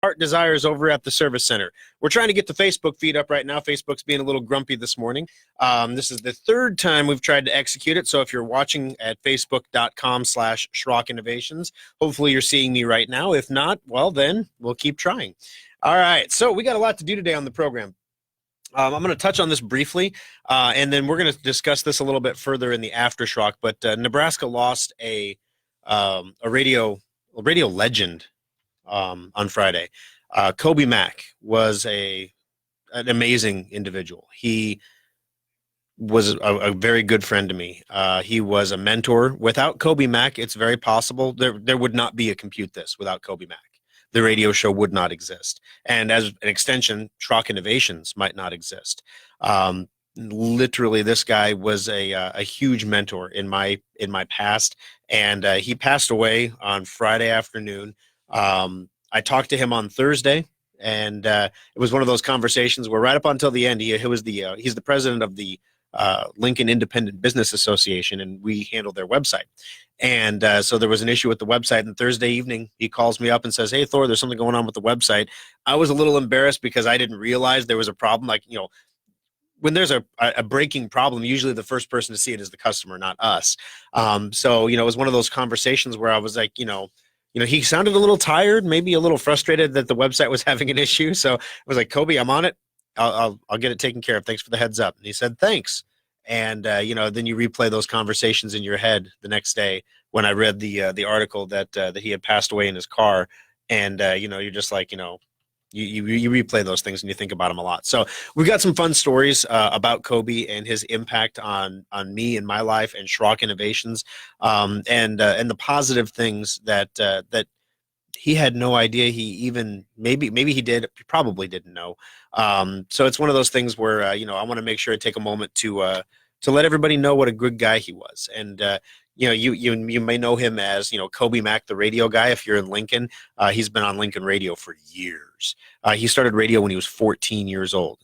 heart desires over at the service center. We're trying to get the Facebook feed up right now. Facebook's being a little grumpy this morning. This is the third time we've tried to execute it. So if you're watching at facebook.com/Schrock Innovations, hopefully you're seeing me right now. If not, well, then we'll keep trying. All right. So we got a lot to do today on the program. I'm going to touch on this briefly, and then we're going to discuss this a little bit further in the aftershock. But Nebraska lost a radio legend on Friday. Kobe Mack was an amazing individual. He was a very good friend to me. He was a mentor. Without Kobe Mack, it's very possible there would not be a Compute This without Kobe Mack. The radio show would not exist. And as an extension, Schrock Innovations might not exist. Literally, this guy was a huge mentor in my past, and he passed away on Friday afternoon. I talked to him on Thursday, and it was one of those conversations where right up until the end, he's the president of the Lincoln Independent Business Association, and we handle their website. And so there was an issue with the website, and Thursday evening he calls me up and says, "Hey, Thor, there's something going on with the website." I was a little embarrassed because I didn't realize there was a problem. Like, when there's a breaking problem, usually the first person to see it is the customer, not us. So, it was one of those conversations where I was like, he sounded a little tired, maybe a little frustrated that the website was having an issue. So I was like, "Kobe, I'm on it. I'll get it taken care of. Thanks for the heads up." And he said, "Thanks." And, then you replay those conversations in your head the next day when I read the article that he had passed away in his car. And, you're just like, you replay those things and you think about him a lot. So we've got some fun stories about Kobe and his impact on me and my life and Schrock Innovations, and the positive things that he had no idea he even maybe he did, probably didn't know. So it's one of those things where I want to make sure I take a moment to let everybody know what a good guy he was. And you may know him as Kobe Mack, the radio guy. If you're in Lincoln, he's been on Lincoln Radio for years. He started radio when he was 14 years old.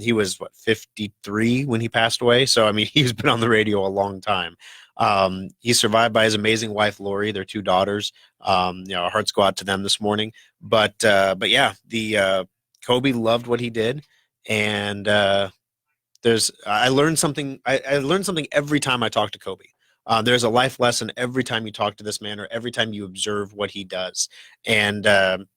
He was 53 when he passed away. So I mean, he's been on the radio a long time. He's survived by his amazing wife Lori, their two daughters. Our hearts go out to them this morning. But yeah, Kobe loved what he did, and I learned something. I learned something every time I talk to Kobe. There's a life lesson every time you talk to this man or every time you observe what he does. And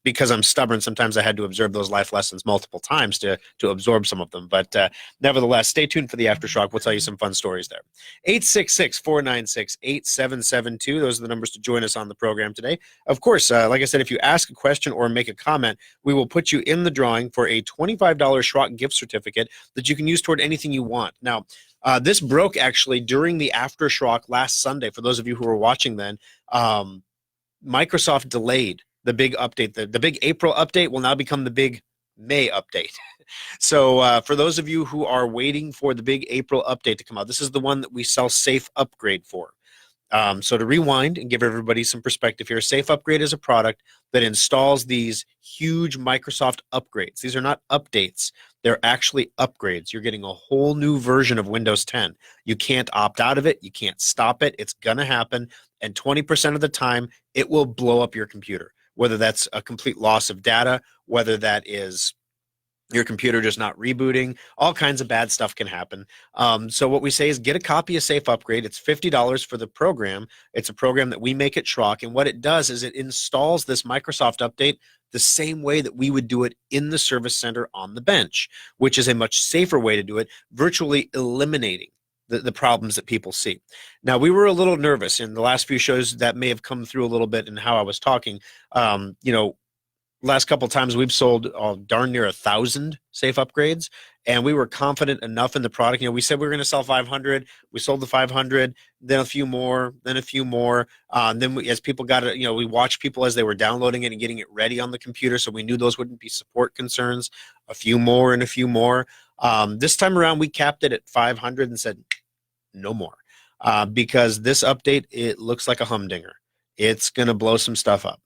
because I'm stubborn, sometimes I had to observe those life lessons multiple times to absorb some of them. But nevertheless, stay tuned for the Aftershock. We'll tell you some fun stories there. 866-496-8772. Those are the numbers to join us on the program today. Of course, like I said, if you ask a question or make a comment, we will put you in the drawing for a $25 Schrock gift certificate that you can use toward anything you want. Now, this broke actually during the Aftershock last Sunday. For those of you who were watching then, Microsoft delayed the big update. The big April update will now become the big May update. So for those of you who are waiting for the big April update to come out, this is the one that we sell Safe Upgrade for. So to rewind and give everybody some perspective here, Safe Upgrade is a product that installs these huge Microsoft upgrades. These are not updates. They're actually upgrades. You're getting a whole new version of Windows 10. You can't opt out of it. You can't stop it. It's going to happen. And 20% of the time, it will blow up your computer, whether that's a complete loss of data, whether that is your computer just not rebooting. All kinds of bad stuff can happen. So what we say is get a copy of Safe Upgrade. It's $50 for the program. It's a program that we make at Schrock. And what it does is it installs this Microsoft update the same way that we would do it in the service center on the bench, which is a much safer way to do it, virtually eliminating the problems that people see. Now, we were a little nervous in the last few shows. That may have come through a little bit in how I was talking. Last couple of times we've sold darn near 1,000 Safe Upgrades, and we were confident enough in the product. We said we were going to sell 500. We sold the 500, then a few more, then a few more. Then as people got it, we watched people as they were downloading it and getting it ready on the computer, so we knew those wouldn't be support concerns. A few more and a few more. This time around, we capped it at 500 and said no more, because this update, it looks like a humdinger. It's going to blow some stuff up.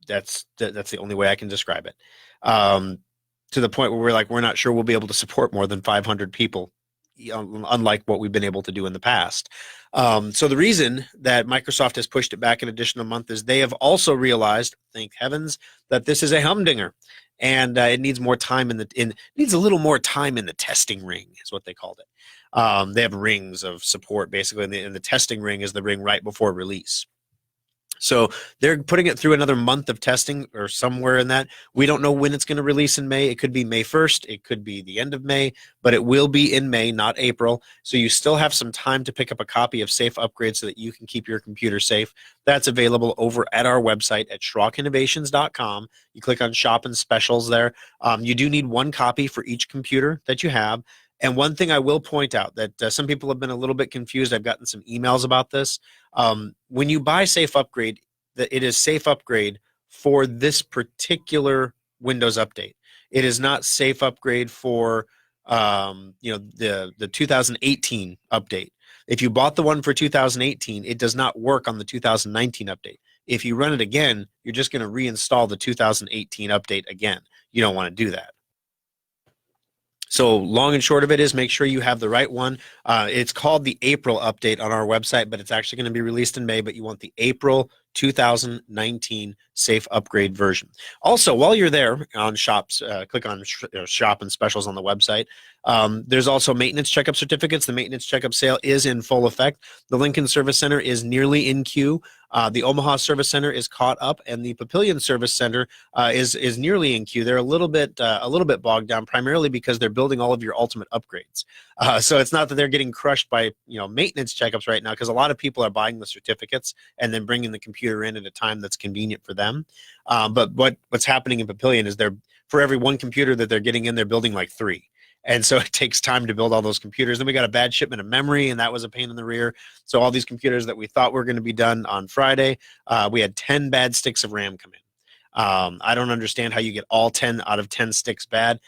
That's the only way I can describe it. To the point where we're not sure we'll be able to support more than 500 people unlike what we've been able to do in the past. So the reason that Microsoft has pushed it back an additional month is they have also realized, thank heavens, that this is a humdinger, and it needs more time needs a little more time in the testing ring, is what they called it. They have rings of support basically, and the testing ring is the ring right before release. So they're putting it through another month of testing or somewhere in that. We don't know when it's going to release in May. It could be May 1st. It could be the end of May, but it will be in May, not April. So you still have some time to pick up a copy of Safe Upgrade so that you can keep your computer safe. That's available over at our website at SchrockInnovations.com. You click on Shop and Specials there. You do need one copy for each computer that you have. And one thing I will point out that some people have been a little bit confused. I've gotten some emails about this. When you buy Safe Upgrade, it is Safe Upgrade for this particular Windows update. It is not Safe Upgrade for the 2018 update. If you bought the one for 2018, it does not work on the 2019 update. If you run it again, you're just going to reinstall the 2018 update again. You don't want to do that. So long and short of it is make sure you have the right one. It's called the April update on our website, but it's actually going to be released in May, but you want the April 2019 Safe Upgrade version. Also, while you're there on shops, click on shop and specials on the website. There's also maintenance checkup certificates. The maintenance checkup sale is in full effect. The Lincoln Service Center is nearly in queue. The Omaha Service Center is caught up, and the Papillion Service Center is nearly in queue. They're a little bit bogged down, primarily because they're building all of your ultimate upgrades. So it's not that they're getting crushed by maintenance checkups right now, because a lot of people are buying the certificates and then bringing the computer in at a time that's convenient for them. But what's happening in Papillion is for every one computer that they're getting in, they're building like 3. And so it takes time to build all those computers. Then we got a bad shipment of memory, and that was a pain in the rear. So all these computers that we thought were going to be done on Friday, we had 10 bad sticks of RAM come in. I don't understand how you get all 10 out of 10 sticks bad.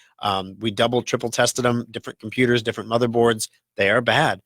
We double, triple tested them, different computers, different motherboards. They are bad.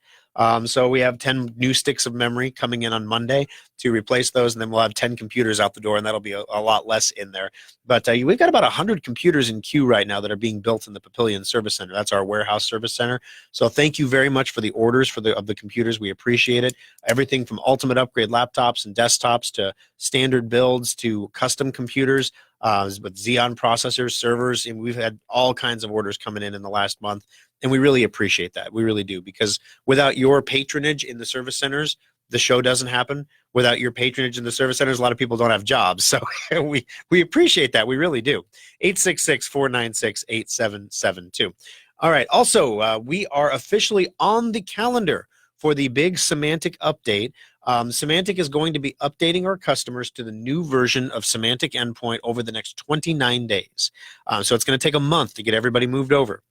So we have 10 new sticks of memory coming in on Monday to replace those, and then we'll have 10 computers out the door, and that'll be a lot less in there. But we've got about 100 computers in queue right now that are being built in the Papillion Service Center. That's our warehouse service center. So thank you very much for the orders of the computers. We appreciate it. Everything from ultimate upgrade laptops and desktops to standard builds to custom computers with Xeon processors, servers, and we've had all kinds of orders coming in the last month. And we really appreciate that. We really do, because without your patronage in the service centers, the show doesn't happen. Without your patronage in the service centers, a lot of people don't have jobs. So we appreciate that. We really do. 866-496-8772. All right. Also, we are officially on the calendar for the big Symantec update. Symantec is going to be updating our customers to the new version of Symantec Endpoint over the next 29 days. So it's going to take a month to get everybody moved over.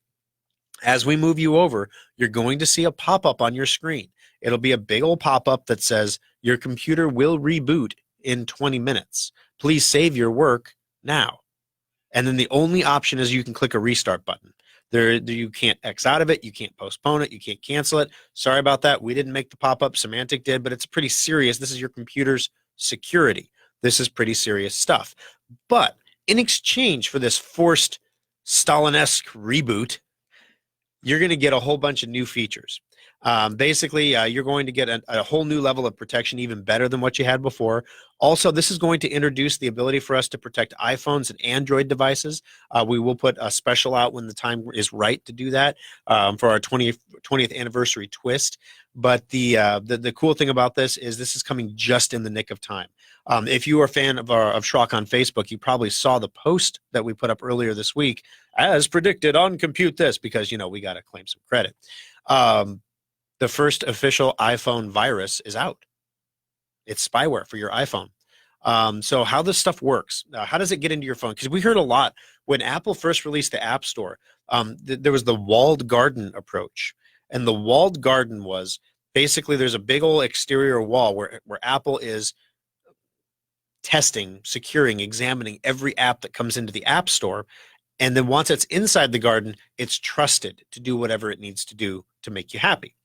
As we move you over, you're going to see a pop-up on your screen. It'll be a big old pop-up that says, your computer will reboot in 20 minutes. Please save your work now. And then the only option is you can click a restart button. You can't X out of it. You can't postpone it. You can't cancel it. Sorry about that. We didn't make the pop-up. Symantec did, but it's pretty serious. This is your computer's security. This is pretty serious stuff. But in exchange for this forced Stalin-esque reboot, you're going to get a whole bunch of new features. Basically, you're going to get a whole new level of protection, even better than what you had before. Also, this is going to introduce the ability for us to protect iPhones and Android devices. We will put a special out when the time is right to do that for our 20th anniversary twist. But the cool thing about this is coming just in the nick of time. If you are a fan of Schrock on Facebook, you probably saw the post that we put up earlier this week, as predicted on Compute This, because we got to claim some credit. The first official iPhone virus is out. It's spyware for your iPhone. So how this stuff works, how does it get into your phone? Because we heard a lot when Apple first released the App Store. There was the walled garden approach, and the walled garden was basically there's a big old exterior wall where Apple is testing, securing, examining every app that comes into the App Store. And then once it's inside the garden, it's trusted to do whatever it needs to do to make you happy.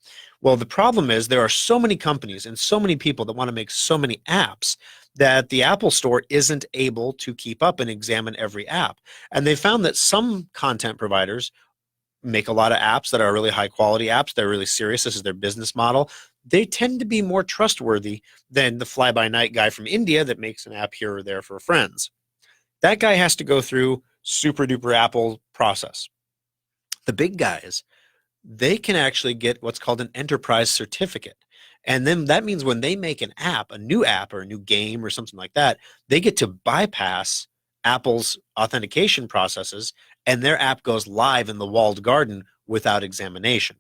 Well, the problem is there are so many companies and so many people that want to make so many apps that the Apple Store isn't able to keep up and examine every app. And they found that some content providers make a lot of apps that are really high quality apps. They're really serious. This is their business model. They tend to be more trustworthy than the fly by night guy from India that makes an app here or there for friends. That guy has to go through super duper Apple process. The big guys, they can actually get what's called an enterprise certificate. And then that means when they make an app, a new app or a new game or something like that, they get to bypass Apple's authentication processes, and their app goes live in the walled garden without examination,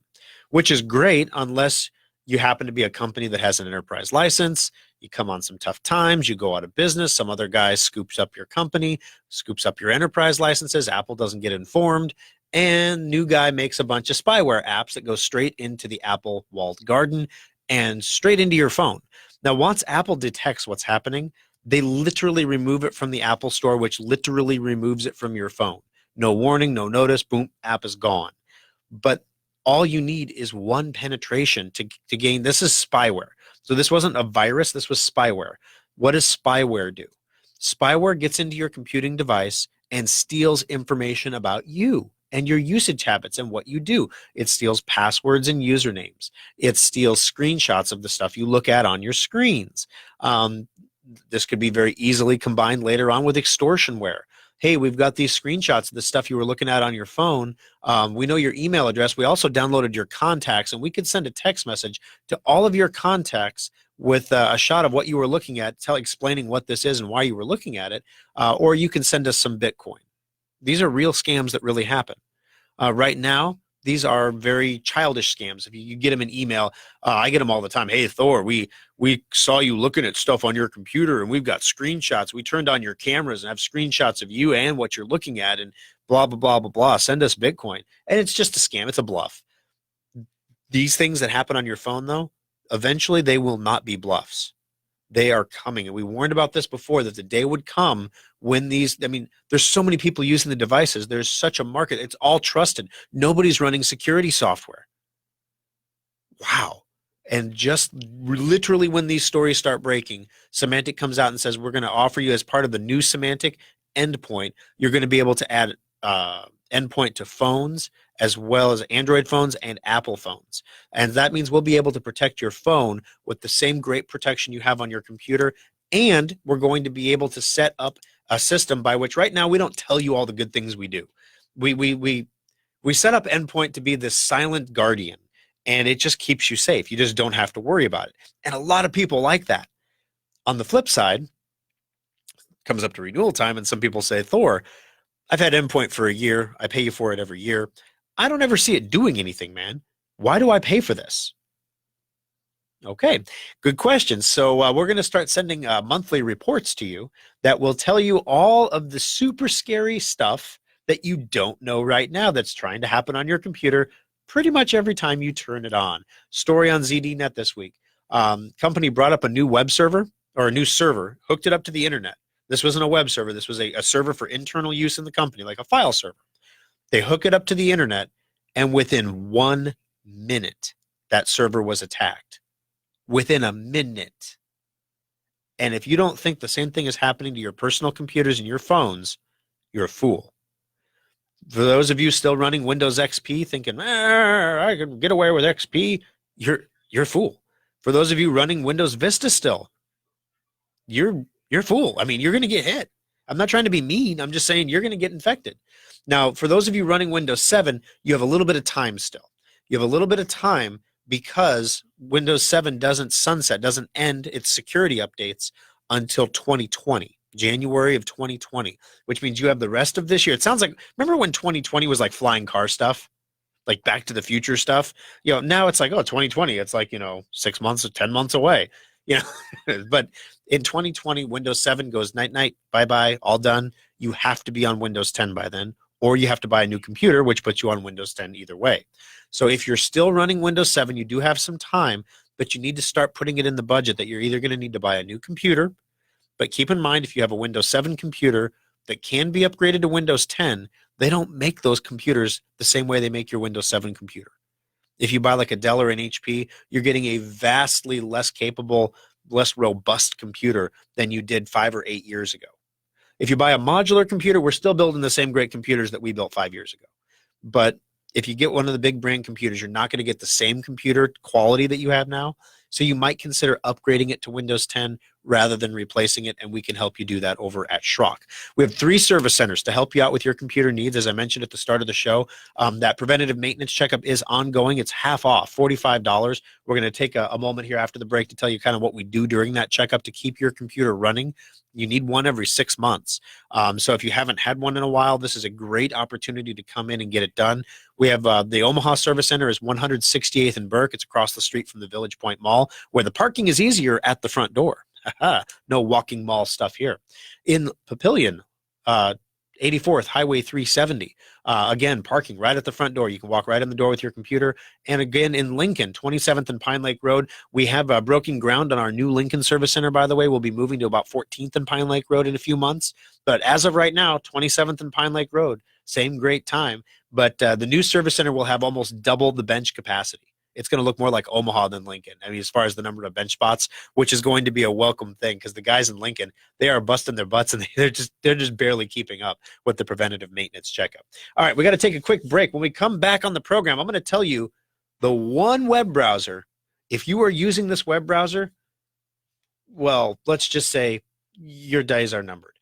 which is great unless you happen to be a company that has an enterprise license. You come on some tough times, you go out of business, some other guy scoops up your company, scoops up your enterprise licenses, Apple doesn't get informed, and new guy makes a bunch of spyware apps that go straight into the Apple walled garden and straight into your phone. Now, once Apple detects what's happening, they literally remove it from the Apple Store, which literally removes it from your phone. No warning, no notice, boom, app is gone. But all you need is one penetration to gain. This is spyware. So this wasn't a virus, this was spyware. What does spyware do? Spyware gets into your computing device and steals information about you and your usage habits and what you do. It steals passwords and usernames. It steals screenshots of the stuff you look at on your screens. This could be very easily combined later on with extortionware. Hey, we've got these screenshots of the stuff you were looking at on your phone. We know your email address. We also downloaded your contacts, and we could send a text message to all of your contacts with a shot of what you were looking at, explaining what this is and why you were looking at it, or you can send us some Bitcoin. These are real scams that really happen. Right now, these are very childish scams. If you get them in email, I get them all the time. Hey, Thor, we saw you looking at stuff on your computer, and we've got screenshots. We turned on your cameras and have screenshots of you and what you're looking at, and blah, blah, blah, blah, blah. Send us Bitcoin. And it's just a scam. It's a bluff. These things that happen on your phone, though, eventually they will not be bluffs. They are coming. And we warned about this before, that the day would come when there's so many people using the devices. There's such a market. It's all trusted. Nobody's running security software. Wow. And just literally when these stories start breaking, Symantec comes out and says, we're going to offer you, as part of the new Symantec endpoint, you're going to be able to add endpoint to phones, as well as Android phones and Apple phones. And that means we'll be able to protect your phone with the same great protection you have on your computer. And we're going to be able to set up a system by which, right now, we don't tell you all the good things we do. We set up endpoint to be this silent guardian, and it just keeps you safe. You just don't have to worry about it. And a lot of people like that. On the flip side, comes up to renewal time, and some people say, Thor, I've had endpoint for a year. I pay you for it every year. I don't ever see it doing anything, man. Why do I pay for this? Okay, good question. So we're going to start sending monthly reports to you that will tell you all of the super scary stuff that you don't know right now that's trying to happen on your computer pretty much every time you turn it on. Story on ZDNet this week. Company brought up a new web server, or a new server, hooked it up to the internet. This wasn't a web server. This was a server for internal use in the company, like a file server. They hook it up to the internet, and within 1 minute, that server was attacked. Within a minute. And if you don't think the same thing is happening to your personal computers and your phones, you're a fool. For those of you still running Windows XP, thinking, I can get away with XP, you're a fool. For those of you running Windows Vista still, you're a fool. I mean, you're going to get hit. I'm not trying to be mean. I'm just saying you're going to get infected. Now, for those of you running Windows 7, you have a little bit of time still. You have a little bit of time because Windows 7 doesn't sunset, doesn't end its security updates until 2020, January of 2020, which means you have the rest of this year. It sounds like, remember when 2020 was like flying car stuff? Like Back to the Future stuff? Now it's like, 2020, it's like, 6 months or 10 months away. But in 2020, Windows 7 goes night-night, bye-bye, all done. You have to be on Windows 10 by then, or you have to buy a new computer, which puts you on Windows 10 either way. So if you're still running Windows 7, you do have some time, but you need to start putting it in the budget that you're either going to need to buy a new computer, but keep in mind, if you have a Windows 7 computer that can be upgraded to Windows 10, they don't make those computers the same way they make your Windows 7 computer. If you buy like a Dell or an HP, you're getting a vastly less capable, less robust computer than you did 5 or 8 years ago. If you buy a modular computer, we're still building the same great computers that we built 5 years ago. But if you get one of the big brand computers, you're not going to get the same computer quality that you have now. So you might consider upgrading it to Windows 10 rather than replacing it, and we can help you do that over at Schrock. We have 3 service centers to help you out with your computer needs. As I mentioned at the start of the show, that preventative maintenance checkup is ongoing. It's half off, $45. We're going to take a moment here after the break to tell you kind of what we do during that checkup to keep your computer running. You need one every 6 months. So if you haven't had one in a while, this is a great opportunity to come in and get it done. We have the Omaha Service Center is 168th and Burke. It's across the street from the Village Point Mall, where the parking is easier at the front door. No walking mall stuff here. In Papillion, 84th Highway 370. Again, parking right at the front door. You can walk right in the door with your computer. And again, in Lincoln, 27th and Pine Lake Road, we have broken ground on our new Lincoln Service Center, by the way. We'll be moving to about 14th and Pine Lake Road in a few months. But as of right now, 27th and Pine Lake Road, same great time. But the new service center will have almost double the bench capacity. It's going to look more like Omaha than Lincoln. I mean, as far as the number of bench spots, which is going to be a welcome thing because the guys in Lincoln, they are busting their butts and they're just barely keeping up with the preventative maintenance checkup. All right, we got to take a quick break. When we come back on the program, I'm going to tell you the one web browser. If you are using this web browser, well, let's just say your days are numbered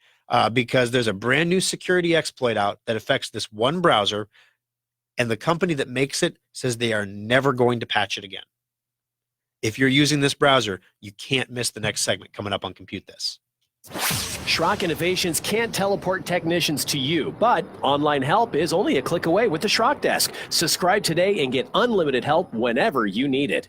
because there's a brand new security exploit out that affects this one browser. And the company that makes it says they are never going to patch it again. If you're using this browser, you can't miss the next segment coming up on Compute This. Schrock Innovations can't teleport technicians to you, but online help is only a click away with the Schrock Desk. Subscribe today and get unlimited help whenever you need it.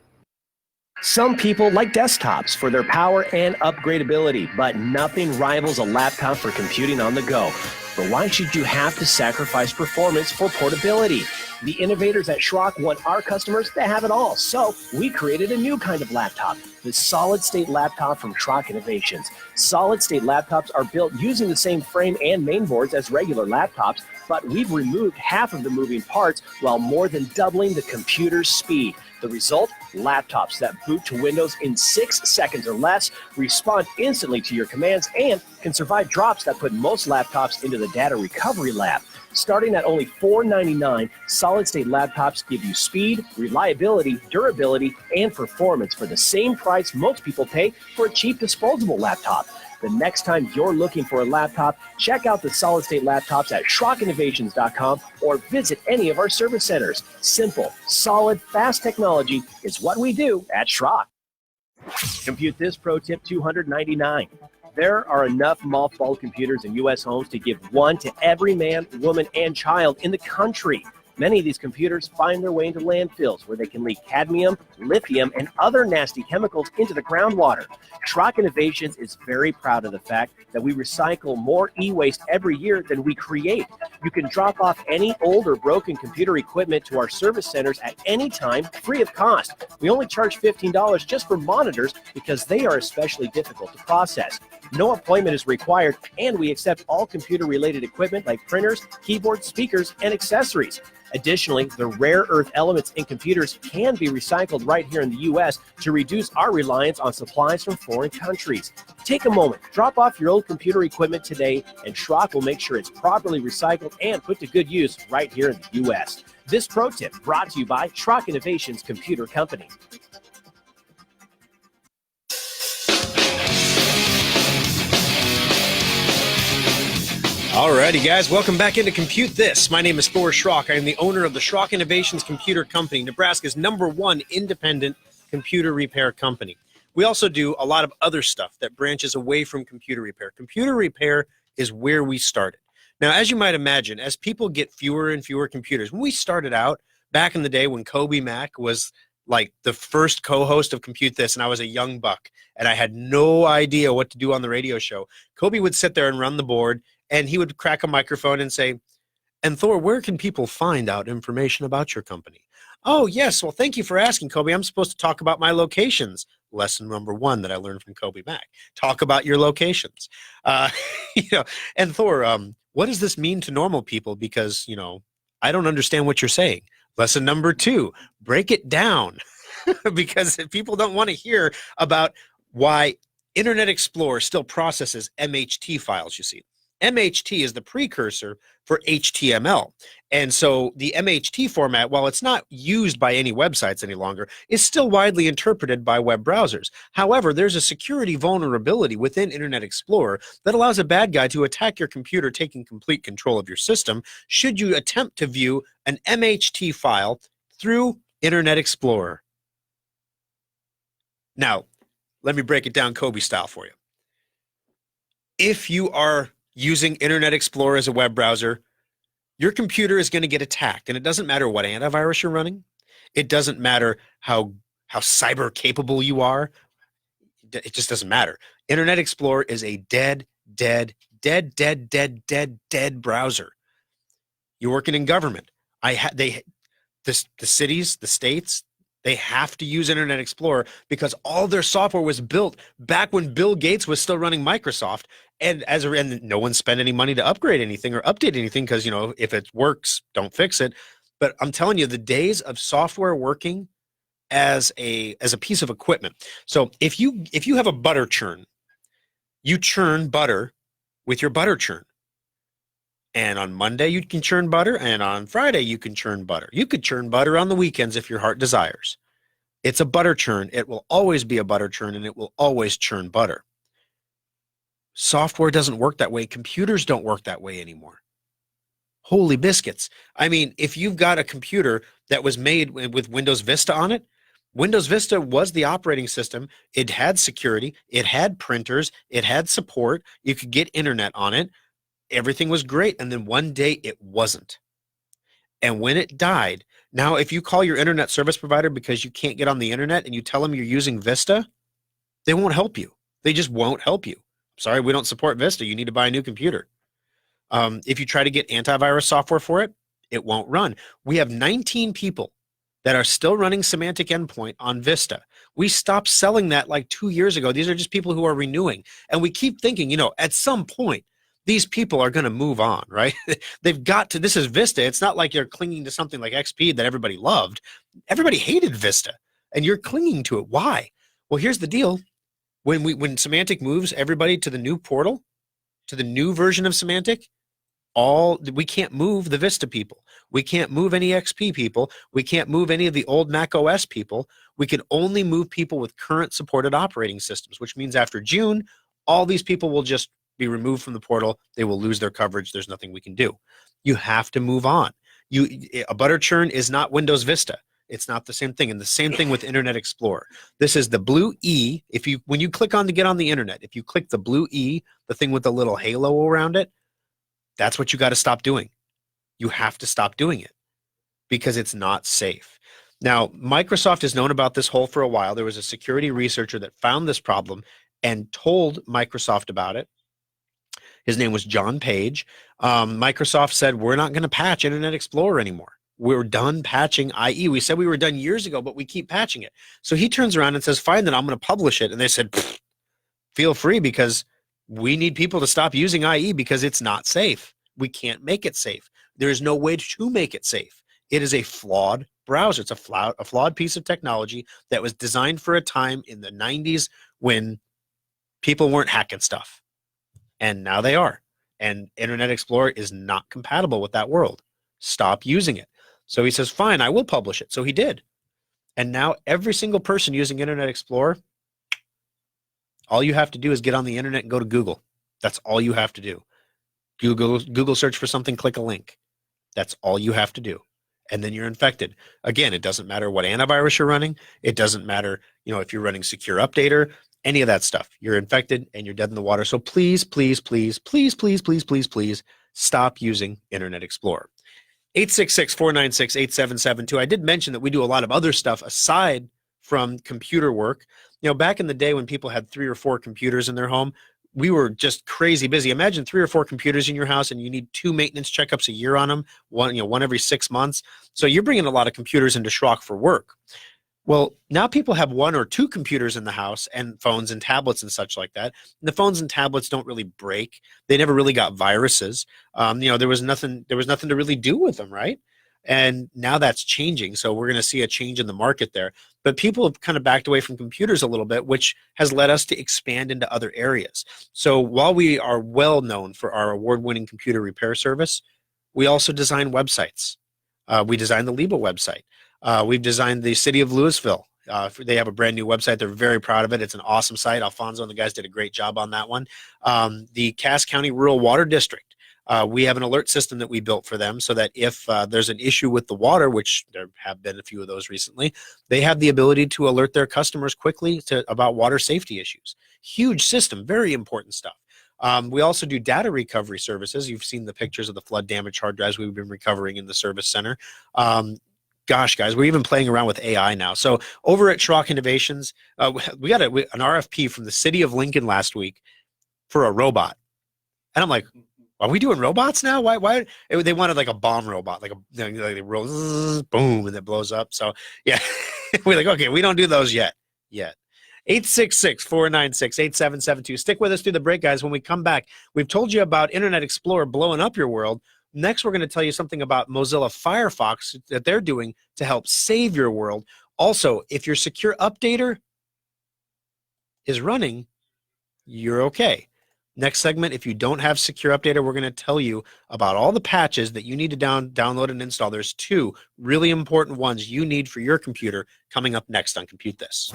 Some people like desktops for their power and upgradability, but nothing rivals a laptop for computing on the go. But why should you have to sacrifice performance for portability? The innovators at Schrock want our customers to have it all. So we created a new kind of laptop, the solid-state laptop from Schrock Innovations. Solid-state laptops are built using the same frame and mainboards as regular laptops, but we've removed half of the moving parts while more than doubling the computer's speed. The result? Laptops that boot to Windows in 6 seconds or less, respond instantly to your commands, and can survive drops that put most laptops into the data recovery lab. Starting at only $499, solid-state laptops give you speed, reliability, durability, and performance for the same price most people pay for a cheap disposable laptop. The next time you're looking for a laptop, check out the solid-state laptops at SchrockInnovations.com or visit any of our service centers. Simple, solid, fast technology is what we do at Schrock. Compute This Pro Tip 299. There are enough mothballed computers in U.S. homes to give one to every man, woman, and child in the country. Many of these computers find their way into landfills where they can leak cadmium, lithium, and other nasty chemicals into the groundwater. Schrock Innovations is very proud of the fact that we recycle more e-waste every year than we create. You can drop off any old or broken computer equipment to our service centers at any time, free of cost. We only charge $15 just for monitors because they are especially difficult to process. No appointment is required, and we accept all computer-related equipment like printers, keyboards, speakers, and accessories. Additionally, the rare earth elements in computers can be recycled right here in the U.S. to reduce our reliance on supplies from foreign countries. Take a moment, drop off your old computer equipment today, and Schrock will make sure it's properly recycled and put to good use right here in the U.S. This pro tip brought to you by Schrock Innovations Computer Company. Alrighty, guys, welcome back into Compute This. My name is Thor Schrock. I am the owner of the Schrock Innovations Computer Company, Nebraska's #1 independent computer repair company. We also do a lot of other stuff that branches away from computer repair. Computer repair is where we started. Now, as you might imagine, as people get fewer and fewer computers, when we started out back in the day when Kobe Mack was like the first co-host of Compute This, and I was a young buck, and I had no idea what to do on the radio show, Kobe would sit there and run the board, and he would crack a microphone and say, "And Thor, where can people find out information about your company?" "Oh, yes. Well, thank you for asking, Kobe. I'm supposed to talk about my locations." Lesson #1 that I learned from Kobe Mack. Talk about your locations. And Thor, what does this mean to normal people? Because, I don't understand what you're saying. Lesson #2, break it down. Because people don't want to hear about why Internet Explorer still processes MHT files, you see. MHT is the precursor for HTML. And so the MHT format, while it's not used by any websites any longer, is still widely interpreted by web browsers. However, there's a security vulnerability within Internet Explorer that allows a bad guy to attack your computer, taking complete control of your system, should you attempt to view an MHT file through Internet Explorer. Now, let me break it down Kobe style for you. If you are using Internet Explorer as a web browser, your computer is going to get attacked. And it doesn't matter what antivirus you're running. It doesn't matter how cyber capable you are. It just doesn't matter. Internet Explorer is a dead browser. You're working in government. The cities, the states, they have to use Internet Explorer because all their software was built back when Bill Gates was still running Microsoft. And no one spent any money to upgrade anything or update anything because, if it works, don't fix it. But I'm telling you, the days of software working as a piece of equipment. So if you have a butter churn, you churn butter with your butter churn. And on Monday you can churn butter, and on Friday you can churn butter. You could churn butter on the weekends if your heart desires. It's a butter churn. It will always be a butter churn, and it will always churn butter. Software doesn't work that way. Computers don't work that way anymore. Holy biscuits. I mean, if you've got a computer that was made with Windows Vista on it, Windows Vista was the operating system. It had security. It had printers. It had support. You could get internet on it. Everything was great. And then one day it wasn't. And when it died, now if you call your internet service provider because you can't get on the internet and you tell them you're using Vista, they won't help you. They just won't help you. Sorry, we don't support Vista. You need to buy a new computer. If you try to get antivirus software for it, it won't run. We have 19 people that are still running Symantec Endpoint on Vista. We stopped selling that like 2 years ago. These are just people who are renewing. And we keep thinking, at some point, these people are going to move on, right? They've got to. This is Vista. It's not like you're clinging to something like XP that everybody loved. Everybody hated Vista, and you're clinging to it. Why? Well, here's the deal. When Symantec moves everybody to the new portal, to the new version of Symantec, we can't move the Vista people. We can't move any XP people. We can't move any of the old Mac OS people. We can only move people with current supported operating systems, which means after June, all these people will just be removed from the portal. They will lose their coverage. There's nothing we can do. You have to move on. A butter churn is not Windows Vista. It's not the same thing. And the same thing with Internet Explorer. This is the blue E. When you click on to get on the internet, if you click the blue E, the thing with the little halo around it, that's what you got to stop doing. You have to stop doing it because it's not safe. Now, Microsoft has known about this hole for a while. There was a security researcher that found this problem and told Microsoft about it. His name was John Page. Microsoft said, we're not going to patch Internet Explorer anymore. We're done patching IE. We said we were done years ago, but we keep patching it. So he turns around and says, fine, then I'm going to publish it. And they said, feel free, because we need people to stop using IE because it's not safe. We can't make it safe. There is no way to make it safe. It is a flawed browser. It's a flawed piece of technology that was designed for a time in the 90s when people weren't hacking stuff. And now they are. And Internet Explorer is not compatible with that world. Stop using it. So he says, fine, I will publish it. So he did. And now every single person using Internet Explorer, all you have to do is get on the internet and go to Google. That's all you have to do. Google search for something, click a link. That's all you have to do. And then you're infected. Again, it doesn't matter what antivirus you're running. It doesn't matter, if you're running Secure Updater, any of that stuff. You're infected and you're dead in the water. So please, please, please, please, please, please, please, please stop using Internet Explorer. 866-496-8772. I did mention that we do a lot of other stuff aside from computer work. Back in the day when people had 3 or 4 computers in their home, we were just crazy busy. Imagine 3 or 4 computers in your house and you need 2 maintenance checkups a year on them, one every 6 months. So you're bringing a lot of computers into Schrock for work. Well, now people have 1 or 2 computers in the house and phones and tablets and such like that. And the phones and tablets don't really break. They never really got viruses. There was nothing to really do with them, right? And now that's changing. So we're going to see a change in the market there. But people have kind of backed away from computers a little bit, which has led us to expand into other areas. So while we are well known for our award-winning computer repair service, we also design websites. We designed the Lebo website. We've designed the city of Louisville. They have a brand new website. They're very proud of it. It's an awesome site. Alfonso and the guys did a great job on that one. The Cass County Rural Water District. We have an alert system that we built for them so that if there's an issue with the water, which there have been a few of those recently, they have the ability to alert their customers quickly about water safety issues. Huge system, very important stuff. We also do data recovery services. You've seen the pictures of the flood damage hard drives we've been recovering in the service center. Gosh, guys, we're even playing around with AI now. So over at Schrock Innovations, we got an RFP from the city of Lincoln last week for a robot. And I'm like, are we doing robots now? Why? They wanted like a bomb robot, like they roll, zzz, boom, and it blows up. So yeah, we're like, okay, we don't do those yet. 866-496-8772. Stick with us through the break, guys. When we come back, we've told you about Internet Explorer blowing up your world. Next, we're going to tell you something about Mozilla Firefox that they're doing to help save your world. Also, if your secure updater is running, you're okay. Next segment, if you don't have Secure Updater, we're going to tell you about all the patches that you need to download and install. There's two really important ones you need for your computer coming up next on Compute This.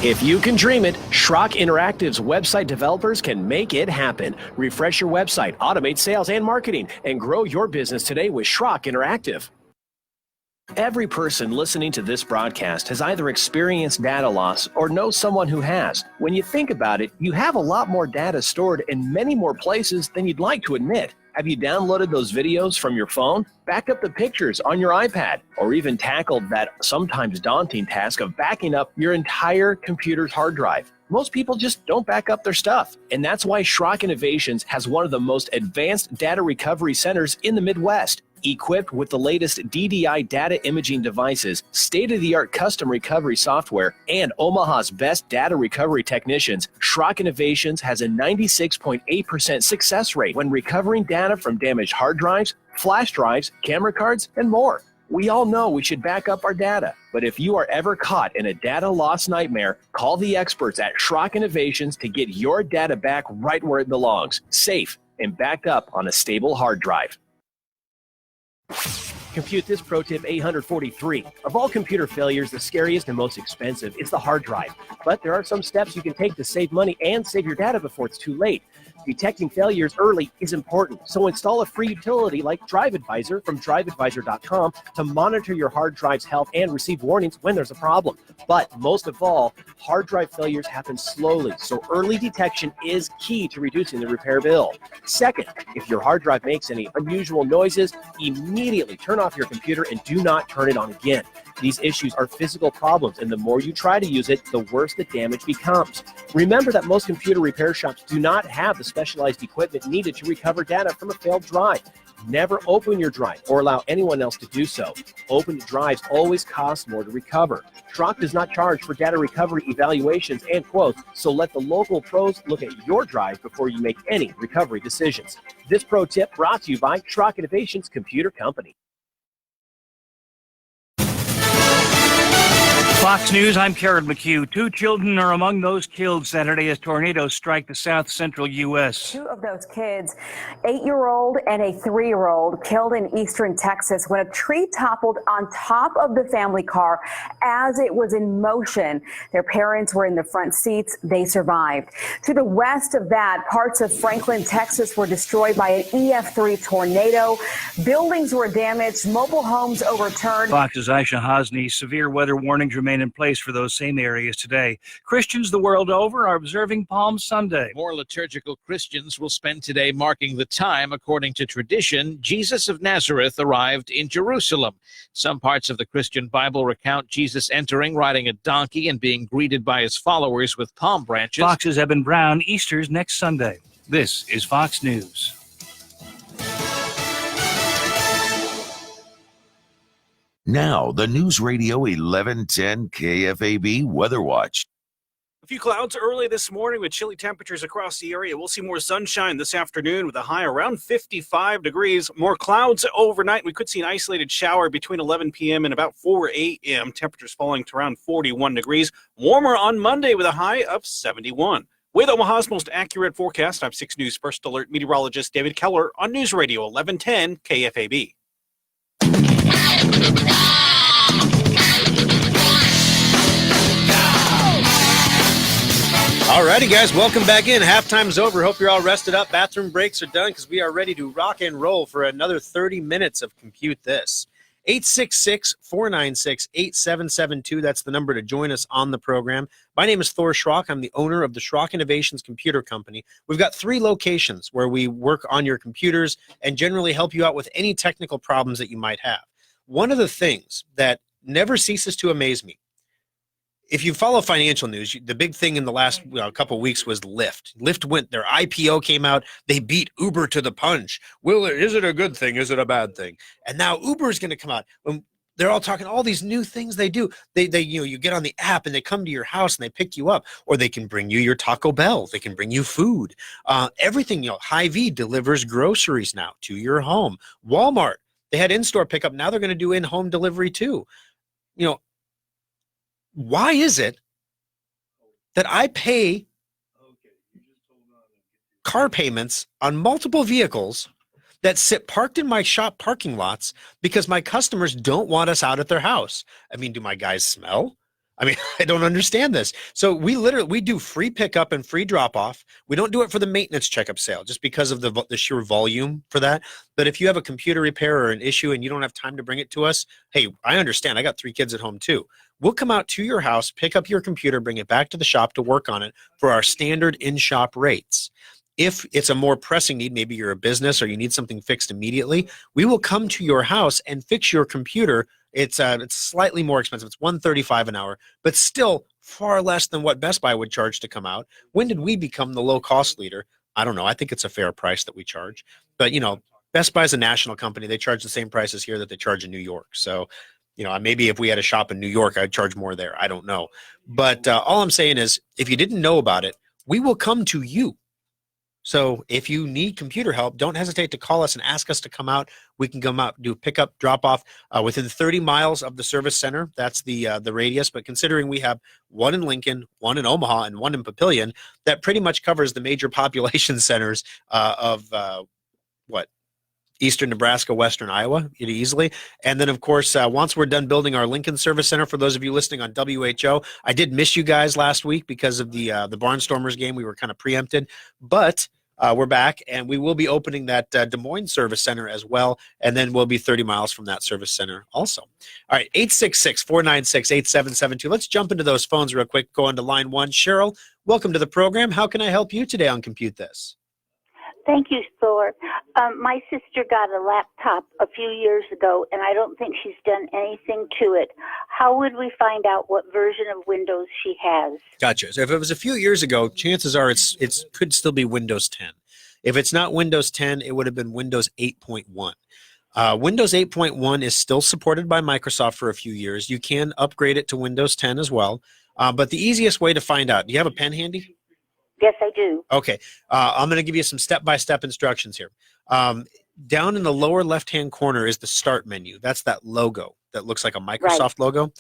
If you can dream it, Schrock Interactive's website developers can make it happen. Refresh your website, automate sales and marketing, and grow your business today with Schrock Interactive. Every person listening to this broadcast has either experienced data loss or knows someone who has. When you think about it, you have a lot more data stored in many more places than you'd like to admit. Have you downloaded those videos from your phone, backed up the pictures on your iPad, or even tackled that sometimes daunting task of backing up your entire computer's hard drive? Most people just don't back up their stuff. And that's why Schrock Innovations has one of the most advanced data recovery centers in the Midwest. Equipped with the latest DDI data imaging devices, state-of-the-art custom recovery software, and Omaha's best data recovery technicians, Schrock Innovations has a 96.8% success rate when recovering data from damaged hard drives, flash drives, camera cards, and more. We all know we should back up our data, but if you are ever caught in a data loss nightmare, call the experts at Schrock Innovations to get your data back right where it belongs, safe and backed up on a stable hard drive. Compute This Pro Tip 843. Of all computer failures, the scariest and most expensive is the hard drive. But there are some steps you can take to save money and save your data before it's too late. Detecting failures early is important, so install a free utility like Drive Advisor from driveadvisor.com to monitor your hard drive's health and receive warnings when there's a problem. But most of all, hard drive failures happen slowly, so early detection is key to reducing the repair bill. Second, if your hard drive makes any unusual noises, immediately turn off your computer and do not turn it on again. These issues are physical problems, and the more you try to use it, the worse the damage becomes. Remember that most computer repair shops do not have the specialized equipment needed to recover data from a failed drive. Never open your drive or allow anyone else to do so. Opened drives always cost more to recover. Schrock does not charge for data recovery evaluations and quotes, so let the local pros look at your drive before you make any recovery decisions. This pro tip brought to you by Schrock Innovations Computer Company. Fox News, I'm Karen McHugh. 2 children are among those killed Saturday as tornadoes strike the south central U.S. 2 of those kids, 8-year-old and a 3-year-old, killed in eastern Texas when a tree toppled on top of the family car as it was in motion. Their parents were in the front seats. They survived. To the west of that, parts of Franklin, Texas were destroyed by an EF3 tornado. Buildings were damaged, mobile homes overturned. Fox's Aisha Hosni, severe weather warnings remain in place for those same areas today. Christians the world over are observing Palm Sunday. More liturgical Christians will spend today marking the time. According to tradition, Jesus of Nazareth arrived in Jerusalem. Some parts of the Christian Bible recount Jesus entering, riding a donkey, and being greeted by his followers with palm branches. Fox's Eben Brown, Easter's next Sunday. This is Fox News. Now, the News Radio 1110 KFAB Weather Watch. A few clouds early this morning with chilly temperatures across the area. We'll see more sunshine this afternoon with a high around 55 degrees. More clouds overnight. We could see an isolated shower between 11 p.m. and about 4 a.m. Temperatures falling to around 41 degrees. Warmer on Monday with a high of 71. With Omaha's most accurate forecast, I'm 6 News First Alert meteorologist David Keller on News Radio 1110 KFAB. All righty, guys, welcome back in. Halftime's over. Hope you're all rested up. Bathroom breaks are done because we are ready to rock and roll for another 30 minutes of Compute This. 866-496-8772. That's the number to join us on the program. My name is Thor Schrock. I'm the owner of the Schrock Innovations Computer Company. We've got 3 locations where we work on your computers and generally help you out with any technical problems that you might have. One of the things that never ceases to amaze me, if you follow financial news, the big thing in the last couple of weeks was Lyft. Lyft went, their IPO came out. They beat Uber to the punch. Well, is it a good thing? Is it a bad thing? And now Uber is going to come out. They're all talking all these new things they do. You get on the app and they come to your house and they pick you up, or they can bring you your Taco Bell. They can bring you food. Everything, Hy-Vee delivers groceries now to your home. Walmart, they had in-store pickup. Now they're going to do in-home delivery too. Why is it that I pay car payments on multiple vehicles that sit parked in my shop parking lots because my customers don't want us out at their house? I mean, do my guys smell? I mean, I don't understand this. So we do free pickup and free drop off. We don't do it for the maintenance checkup sale just because of the sheer volume for that. But if you have a computer repair or an issue and you don't have time to bring it to us, hey, I understand. I got 3 kids at home too. We'll come out to your house, pick up your computer, bring it back to the shop to work on it for our standard in-shop rates. If it's a more pressing need, maybe you're a business or you need something fixed immediately, we will come to your house and fix your computer. It's slightly more expensive. It's $135 an hour, but still far less than what Best Buy would charge to come out. When did we become the low-cost leader? I don't know. I think it's a fair price that we charge. But, Best Buy is a national company. They charge the same prices here that they charge in New York. So, maybe if we had a shop in New York, I'd charge more there. I don't know. But all I'm saying is, if you didn't know about it, we will come to you. So if you need computer help, don't hesitate to call us and ask us to come out. We can come out, do pickup, drop off within 30 miles of the service center. That's the radius. But considering we have one in Lincoln, one in Omaha, and one in Papillion, that pretty much covers the major population centers of eastern Nebraska, western Iowa, easily. And then, of course, once we're done building our Lincoln Service Center, for those of you listening on WHO, I did miss you guys last week because of the Barnstormers game. We were kind of preempted. But we're back, and we will be opening that Des Moines Service Center as well, and then we'll be 30 miles from that service center also. All right, 866-496-8772. Let's jump into those phones real quick. Go on to line 1. Cheryl, welcome to the program. How can I help you today on Compute This? Thank you, Thor. My sister got a laptop a few years ago, and I don't think she's done anything to it. How would we find out what version of Windows she has? Gotcha. So if it was a few years ago, chances are it could still be Windows 10. If it's not Windows 10, it would have been Windows 8.1. Windows 8.1 is still supported by Microsoft for a few years. You can upgrade it to Windows 10 as well. But the easiest way to find out, do you have a pen handy? Yes, I do. Okay. I'm going to give you some step-by-step instructions here. Down in the lower left-hand corner is the Start menu. That's that logo that looks like a Microsoft logo.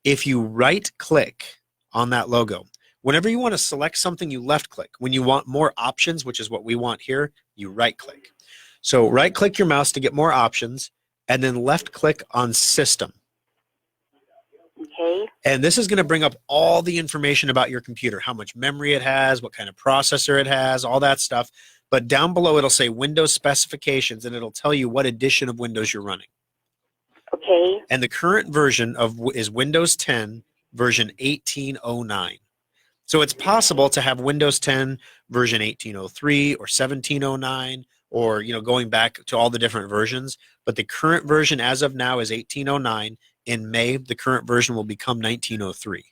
If you right-click on that logo, whenever you want to select something, you left-click. When you want more options, which is what we want here, you right-click. So right-click your mouse to get more options, and then left-click on System. Okay. And this is going to bring up all the information about your computer, how much memory it has, what kind of processor it has, all that stuff. But down below, it'll say Windows specifications, and it'll tell you what edition of Windows you're running. Okay. And the current version is Windows 10 version 1809. So it's possible to have Windows 10 version 1803 or 1709 or going back to all the different versions. But the current version as of now is 1809. In May, the current version will become 1903.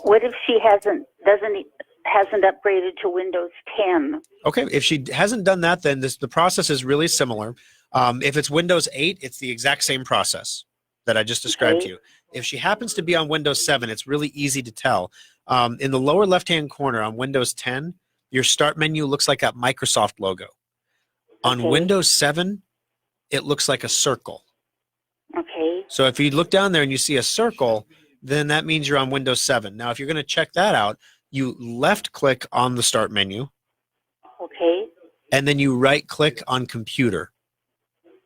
What if she hasn't upgraded to Windows 10? Okay, if she hasn't done that, then the process is really similar. If it's Windows 8, it's the exact same process that I just described to you. If she happens to be on Windows 7, it's really easy to tell. In the lower left-hand corner on Windows 10, your start menu looks like a Microsoft logo. On Okay. Windows 7, it looks like a circle. Okay. So if you look down there and you see a circle, then that means you're on Windows 7. Now, if you're going to check that out, you left-click on the start menu, Okay. and then you right-click on Computer,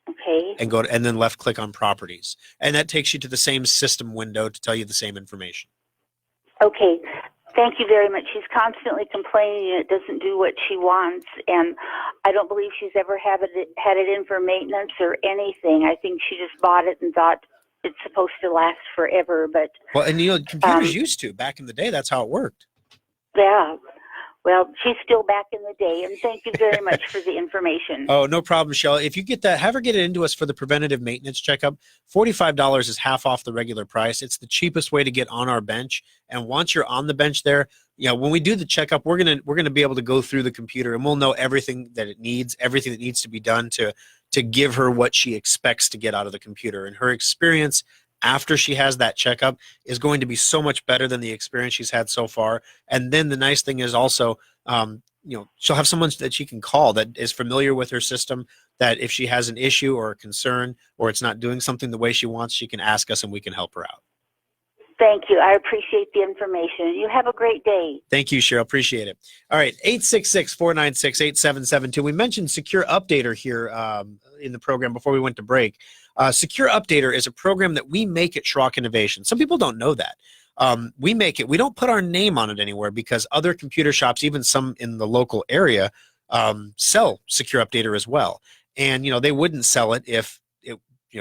Okay. and and then left-click on Properties. And that takes you to the same system window to tell you the same information. Okay. Thank you very much. She's constantly complaining it doesn't do what she wants, and I don't believe she's ever had it in for maintenance or anything. I think she just bought it and thought it's supposed to last forever, but Well, and computers used to. Back in the day, that's how it worked. yeah. Well, she's still back in the day, and thank you very much for the information. Oh, no problem, Shelley. If you get that, have her get it into us for the preventative maintenance checkup. $45 is half off the regular price. It's the cheapest way to get on our bench. And once you're on the bench there, when we do the checkup, we're gonna be able to go through the computer, and we'll know everything that it needs, everything that needs to be done to give her what she expects to get out of the computer. And her experience after she has that checkup is going to be so much better than the experience she's had so far. And then the nice thing is also, she'll have someone that she can call that is familiar with her system, that if she has an issue or a concern or it's not doing something the way she wants, she can ask us and we can help her out. Thank you. I appreciate the information. You have a great day. Thank you, Cheryl. Appreciate it. All right, 866-496-8772. We mentioned Secure Updater here in the program before we went to break. Secure Updater is a program that we make at Schrock Innovation. Some people don't know that. We make it. We don't put our name on it anywhere because other computer shops, even some in the local area, sell Secure Updater as well. And, they wouldn't sell it if it,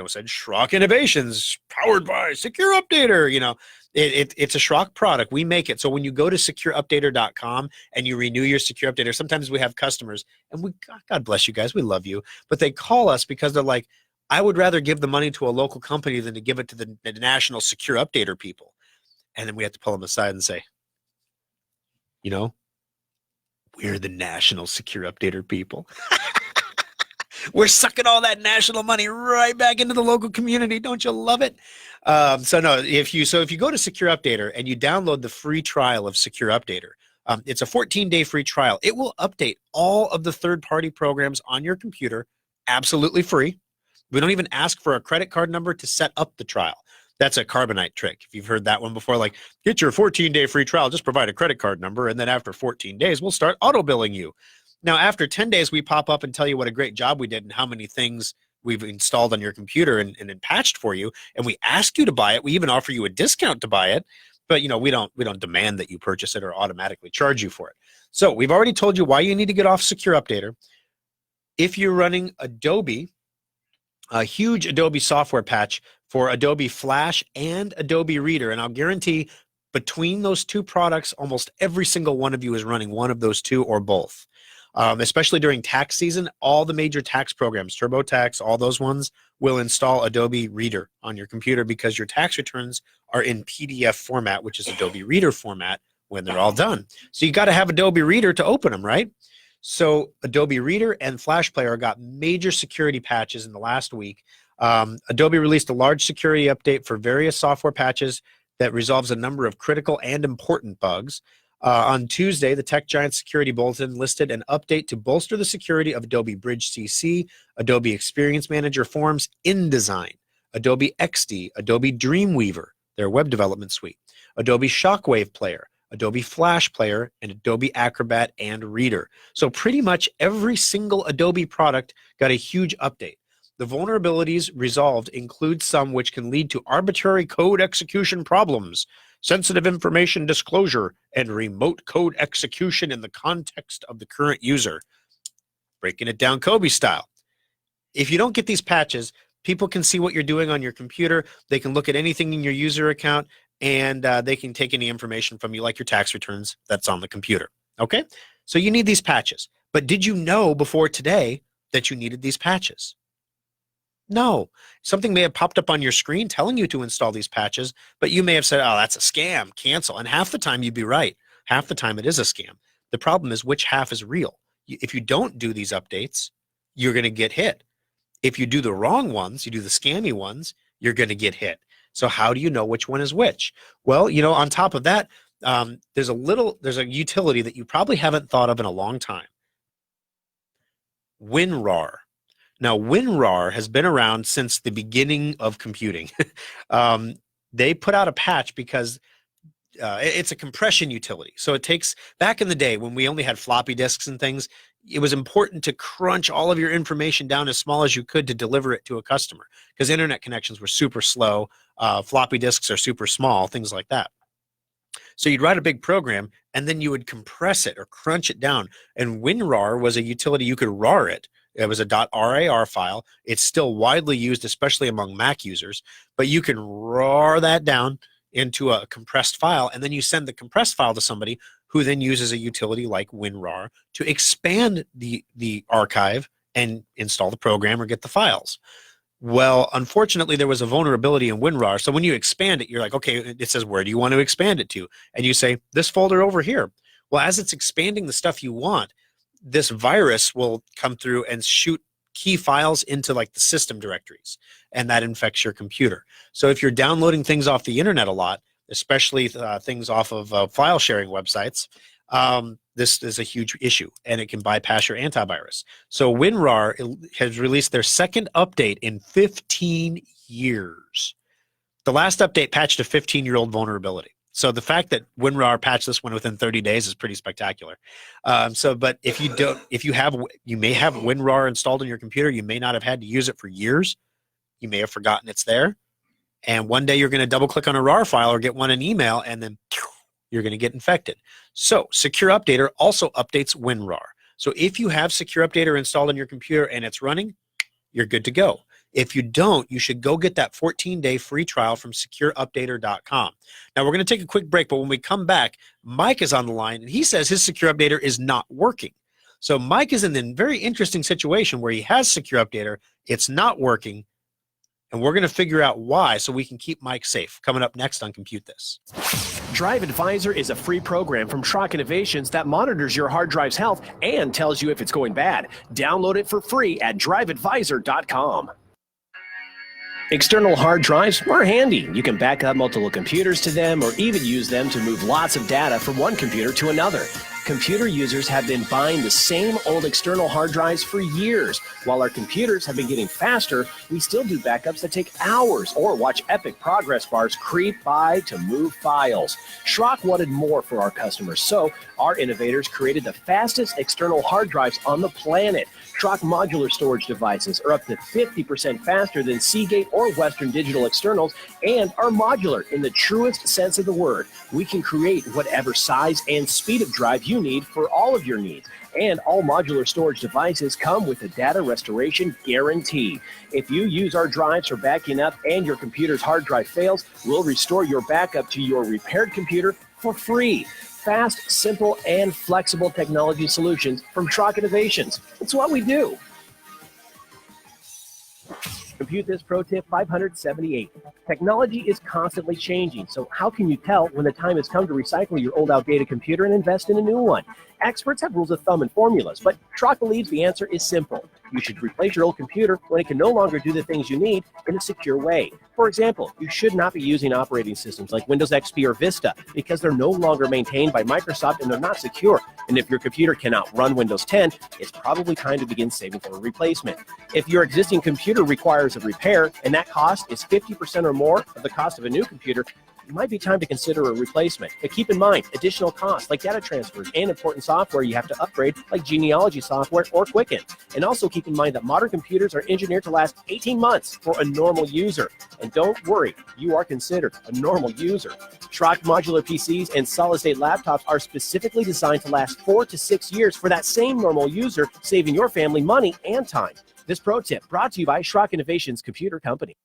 said Schrock Innovations powered by Secure Updater. It's a Schrock product. We make it. So when you go to secureupdater.com and you renew your Secure Updater, sometimes we have customers, and God bless you guys, we love you, but they call us because they're like, I would rather give the money to a local company than to give it to the national Secure Updater people. And then we have to pull them aside and say, we're the national Secure Updater people. We're sucking all that national money right back into the local community. Don't you love it? If you go to Secure Updater and you download the free trial of Secure Updater, it's a 14-day free trial. It will update all of the third-party programs on your computer absolutely free. We don't even ask for a credit card number to set up the trial. That's a Carbonite trick. If you've heard that one before, like, get your 14-day free trial, just provide a credit card number, and then after 14 days, we'll start auto-billing you. Now, after 10 days, we pop up and tell you what a great job we did and how many things we've installed on your computer and patched for you, and we ask you to buy it. We even offer you a discount to buy it, but we don't demand that you purchase it or automatically charge you for it. So we've already told you why you need to get off Secure Updater. If you're running Adobe, a huge Adobe software patch for Adobe Flash and Adobe Reader, and I'll guarantee between those two products, almost every single one of you is running one of those two or both. Especially during tax season, all the major tax programs, TurboTax, all those ones will install Adobe Reader on your computer because your tax returns are in PDF format, which is Adobe Reader format when they're all done. So you got to have Adobe Reader to open them, right? So Adobe Reader and Flash Player got major security patches in the last week. Adobe released a large security update for various software patches that resolves a number of critical and important bugs. On Tuesday, the Tech Giant Security Bulletin listed an update to bolster the security of Adobe Bridge CC, Adobe Experience Manager Forms, InDesign, Adobe XD, Adobe Dreamweaver, their web development suite, Adobe Shockwave Player, Adobe Flash Player, and Adobe Acrobat and Reader. So pretty much every single Adobe product got a huge update. The vulnerabilities resolved include some which can lead to arbitrary code execution problems, sensitive information disclosure, and remote code execution in the context of the current user. Breaking it down Kobe style. If you don't get these patches, people can see what you're doing on your computer. They can look at anything in your user account, and they can take any information from you, like your tax returns that's on the computer. Okay? So you need these patches. But did you know before today that you needed these patches? No. Something may have popped up on your screen telling you to install these patches, but you may have said, oh, that's a scam, cancel. And half the time you'd be right. Half the time it is a scam. The problem is which half is real. If you don't do these updates, you're going to get hit. If you do the wrong ones, you do the scammy ones, you're going to get hit. So how do you know which one is which? Well, on top of that, there's a utility that you probably haven't thought of in a long time. WinRAR. Now, WinRAR has been around since the beginning of computing. They put out a patch because it's a compression utility. So it takes, back in the day when we only had floppy disks and things, it was important to crunch all of your information down as small as you could to deliver it to a customer because internet connections were super slow. Floppy disks are super small, things like that. So you'd write a big program and then you would compress it or crunch it down. And WinRAR was a utility you could RAR it. It was a .rar file. It's still widely used, especially among Mac users, but you can RAR that down into a compressed file, and then you send the compressed file to somebody who then uses a utility like WinRAR to expand the archive and install the program or get the files. Well, unfortunately, there was a vulnerability in WinRAR. So when you expand it, you're like, okay, it says, where do you want to expand it to? And you say, this folder over here. Well, as it's expanding the stuff you want, this virus will come through and shoot key files into like the system directories, and that infects your computer. So if you're downloading things off the internet a lot, especially things off of file sharing websites, this is a huge issue, and it can bypass your antivirus. So WinRAR has released their second update in 15 years. The last update patched a 15-year-old vulnerability. So the fact that WinRAR patched this one within 30 days is pretty spectacular. But if you don't, you may have WinRAR installed on your computer. You may not have had to use it for years. You may have forgotten it's there. And one day you're going to double click on a RAR file or get one in email, and then you're going to get infected. So Secure Updater also updates WinRAR. So if you have Secure Updater installed on your computer and it's running, you're good to go. If you don't, you should go get that 14-day free trial from secureupdater.com. Now, we're going to take a quick break, but when we come back, Mike is on the line, and he says his Secure Updater is not working. So Mike is in a very interesting situation where he has Secure Updater, it's not working, and we're going to figure out why so we can keep Mike safe. Coming up next on Compute This. Drive Advisor is a free program from Schrock Innovations that monitors your hard drive's health and tells you if it's going bad. Download it for free at driveadvisor.com. External hard drives are handy. You can back up multiple computers to them or even use them to move lots of data from one computer to another. Computer users have been buying the same old external hard drives for years. While our computers have been getting faster, we still do backups that take hours or watch epic progress bars creep by to move files. Schrock wanted more for our customers, so our innovators created the fastest external hard drives on the planet. Schrock modular storage devices are up to 50% faster than Seagate or Western Digital externals and are modular in the truest sense of the word. We can create whatever size and speed of drive you need for all of your needs. And all modular storage devices come with a data restoration guarantee. If you use our drives for backing up and your computer's hard drive fails, we'll restore your backup to your repaired computer for free. Fast, simple, and flexible technology solutions from Schrock Innovations. It's what we do. Compute This Pro Tip 578. Technology is constantly changing, so how can you tell when the time has come to recycle your old outdated computer and invest in a new one? Experts have rules of thumb and formulas, but Schrock believes the answer is simple. You should replace your old computer when it can no longer do the things you need in a secure way. For example, you should not be using operating systems like Windows XP or Vista because they're no longer maintained by Microsoft and they're not secure. And if your computer cannot run Windows 10, it's probably time to begin saving for a replacement. If your existing computer requires a repair and that cost is 50% or more of the cost of a new computer, it might be time to consider a replacement. But keep in mind, additional costs like data transfers and important software you have to upgrade like genealogy software or Quicken. And also keep in mind that modern computers are engineered to last 18 months for a normal user. And don't worry, you are considered a normal user. Schrock modular PCs and solid-state laptops are specifically designed to last 4 to 6 years for that same normal user, saving your family money and time. This pro tip brought to you by Schrock Innovations Computer Company.